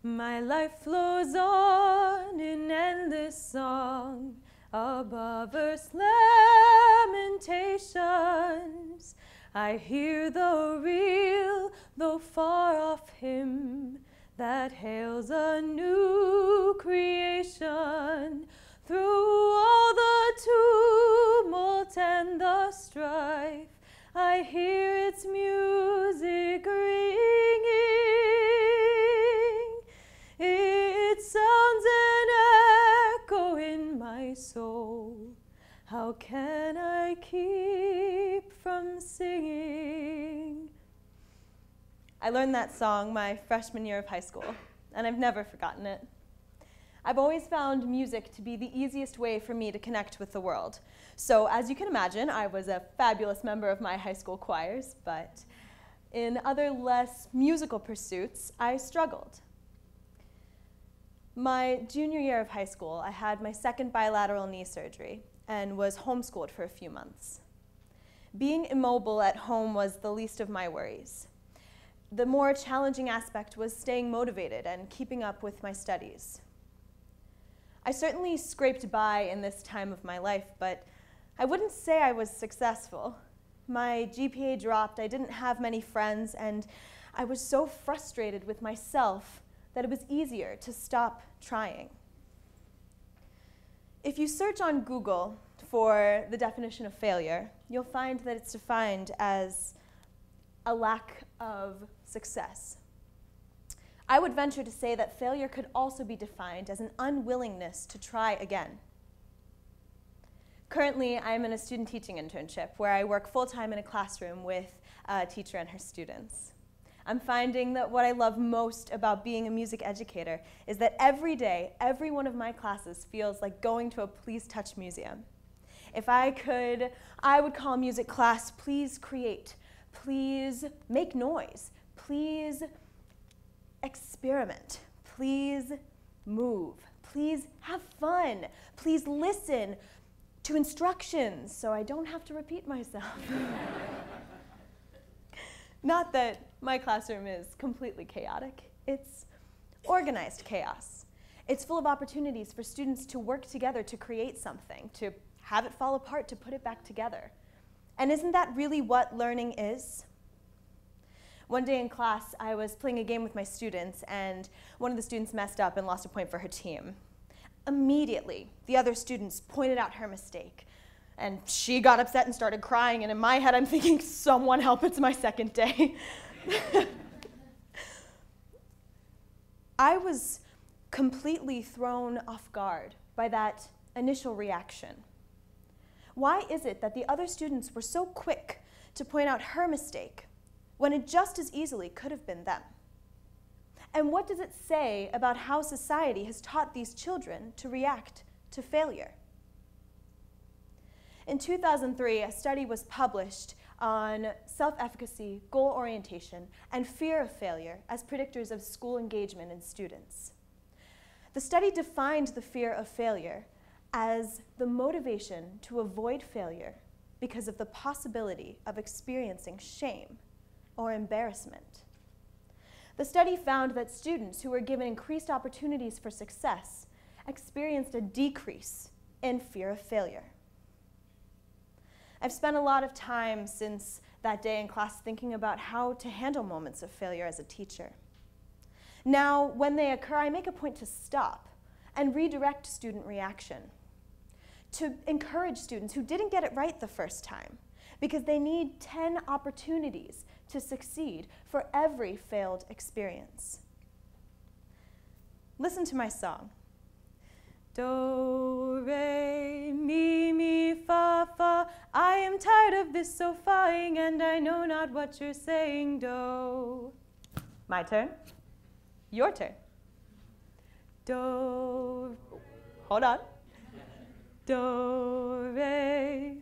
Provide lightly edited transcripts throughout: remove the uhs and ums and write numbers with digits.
My life flows on in endless song, above earth's lamentations. I hear the real, though far off hymn that hails a new creation. Through all the tumult and the strife, I hear its music ringing. It sounds an echo in my soul. How can I keep from singing? I learned that song my freshman year of high school, and I've never forgotten it. I've always found music to be the easiest way for me to connect with the world. So as you can imagine, I was a fabulous member of my high school choirs, but in other less musical pursuits, I struggled. My junior year of high school, I had my second bilateral knee surgery and was homeschooled for a few months. Being immobile at home was the least of my worries. The more challenging aspect was staying motivated and keeping up with my studies. I certainly scraped by in this time of my life, but I wouldn't say I was successful. My GPA dropped, I didn't have many friends, and I was so frustrated with myself that it was easier to stop trying. If you search on Google for the definition of failure, you'll find that it's defined as a lack of success. I would venture to say that failure could also be defined as an unwillingness to try again. Currently, I'm in a student teaching internship where I work full-time in a classroom with a teacher and her students. I'm finding that what I love most about being a music educator is that every day, every one of my classes feels like going to a Please Touch museum. If I could, I would call music class, please create, please make noise, please experiment, please move, please have fun, please listen to instructions so I don't have to repeat myself. Not that my classroom is completely chaotic. It's organized chaos. It's full of opportunities for students to work together to create something, to have it fall apart, to put it back together. And isn't that really what learning is? One day in class, I was playing a game with my students, and one of the students messed up and lost a point for her team. Immediately, the other students pointed out her mistake, and she got upset and started crying, and in my head, I'm thinking, someone help, it's my second day. I was completely thrown off guard by that initial reaction. Why is it that the other students were so quick to point out her mistake when it just as easily could have been them? And what does it say about how society has taught these children to react to failure? In 2003, a study was published on self-efficacy, goal orientation, and fear of failure as predictors of school engagement in students. The study defined the fear of failure as the motivation to avoid failure because of the possibility of experiencing shame or embarrassment. The study found that students who were given increased opportunities for success experienced a decrease in fear of failure. I've spent a lot of time since that day in class thinking about how to handle moments of failure as a teacher. Now, when they occur, I make a point to stop and redirect student reaction, to encourage students who didn't get it right the first time, because they need 10 opportunities to succeed for every failed experience. Listen to my song. Do, re, mi, mi, fa, fa. I am tired of this so-faing, and I know not what you're saying. Do. My turn. Your turn. Do. Hold on. Do, re.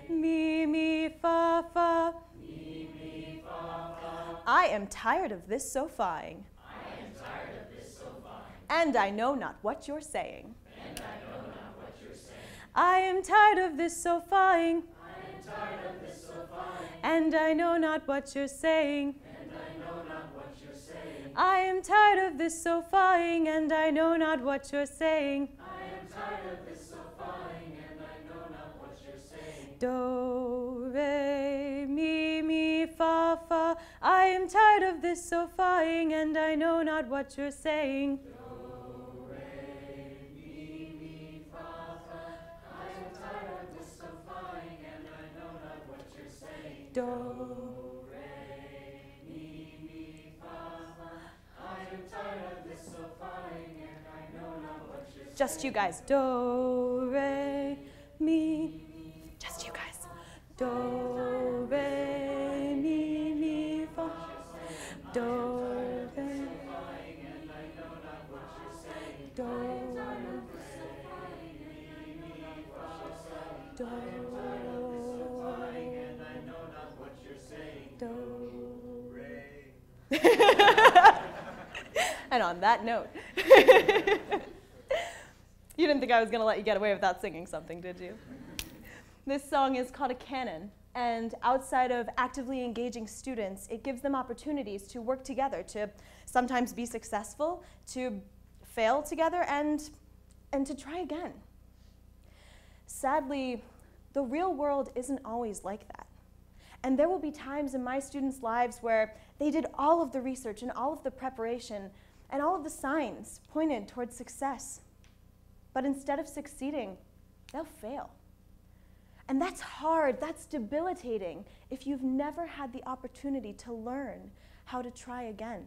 Mi, mi, fa, fa. Mi, mi, fa, fa. I am tired of this so-faing. I am tired of this so-faing. And I know not what you're saying. And I know not what you're saying. I am tired of this so-faing. I am tired of this so-faing. And I know not what you're saying. And I know not what you're saying. I am tired of this sofaing, and I know not what you're saying. I am tired of this sofaing, and I know not what you're saying. Do, re, mi, fa, fa. I am tired of this sofaing, and I know not what you're saying. Do, re, mi, fa, fa. I am tired of this sofaing, and I know not what you're saying. Do, just you guys. Do, re, mi. Just you guys. Do, re, mi, fa. Do, re. Do, do, do. And on that note, you didn't think I was going to let you get away without singing something, did you? This song is called a canon, and outside of actively engaging students, it gives them opportunities to work together, to sometimes be successful, to fail together, and to try again. Sadly, the real world isn't always like that. And there will be times in my students' lives where they did all of the research and all of the preparation, and all of the signs pointed towards success. But instead of succeeding, they'll fail. And that's hard, that's debilitating if you've never had the opportunity to learn how to try again.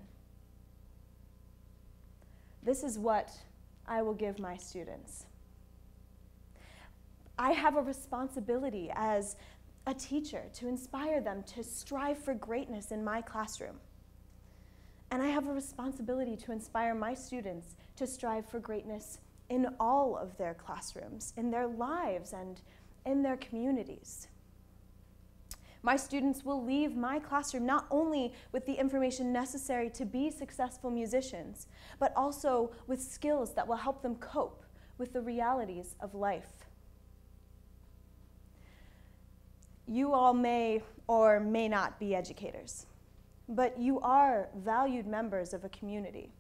This is what I will give my students. I have a responsibility as a teacher to inspire them to strive for greatness in my classroom. And I have a responsibility to inspire my students to strive for greatness in all of their classrooms, in their lives, and in their communities. My students will leave my classroom not only with the information necessary to be successful musicians, but also with skills that will help them cope with the realities of life. You all may or may not be educators, but you are valued members of a community.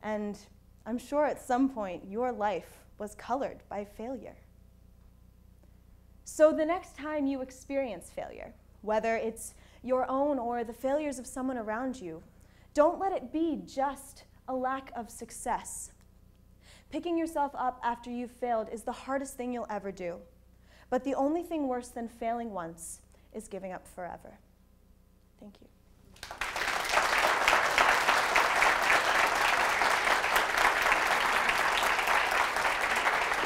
And I'm sure at some point your life was colored by failure. So the next time you experience failure, whether it's your own or the failures of someone around you, don't let it be just a lack of success. Picking yourself up after you've failed is the hardest thing you'll ever do. But the only thing worse than failing once is giving up forever. Thank you.